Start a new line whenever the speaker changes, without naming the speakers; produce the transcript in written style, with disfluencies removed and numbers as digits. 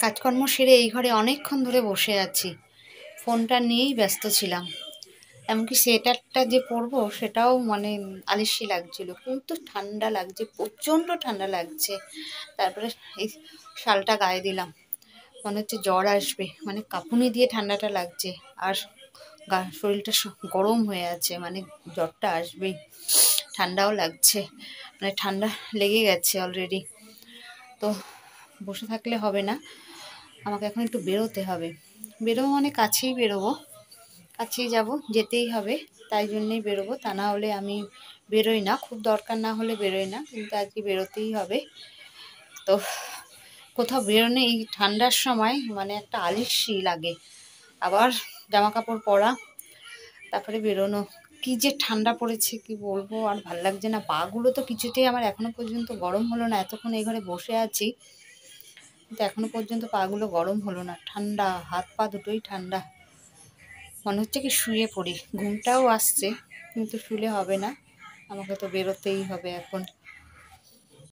কাজকর্ম সেরে এই ঘরে অনেকক্ষণ ধরে বসে আছি, ফোনটা নিয়েই ব্যস্ত ছিলাম। এমনকি সোয়েটারটা যে পরবো সেটাও মানে আলিস্যি লাগছিল, কিন্তু ঠান্ডা লাগছে, প্রচণ্ড ঠান্ডা লাগছে। তারপরে এই শালটা গায়ে দিলাম, মনে হচ্ছে জ্বর আসবে, মানে কাঁপুনি দিয়ে ঠান্ডাটা লাগছে। আর শরীরটা গরম হয়ে আছে, মানে জ্বরটা আসবেই। ঠান্ডাও লাগছে, মানে ঠান্ডা লেগে গেছে অলরেডি। তো বসে থাকলে হবে না, আমাকে এখন একটু বেরোতে হবে। বেরোবো মানে কাছেই বেরোবো, কাছেই যাব, যেতেই হবে, তাই জন্যেই বেরোবো। তা না হলে আমি বেরোই না, খুব দরকার না হলে বেরোই না, কিন্তু আজকে বেরোতেই হবে। তো কোথাও বেরোনে এই ঠান্ডার সময় মানে একটা আলিস্যি লাগে, আবার জামা কাপড় পরা, তারপরে বেরোনো। কি যে ঠান্ডা পড়েছে কি বলবো, আর ভাল লাগছে না। পাগুলো তো কিছুতেই আমার এখনো পর্যন্ত গরম হলো না, এতক্ষণ এই ঘরে বসে আছি কিন্তু এখনো পর্যন্ত পাগুলো গরম হলো না। ঠান্ডা, হাত পা দুটোই ঠান্ডা। মনে হচ্ছে কি শুয়ে পড়ি, ঘুমটাও আসছে কিন্তু শুলে হবে না, আমাকে তো বেরোতেই হবে এখন।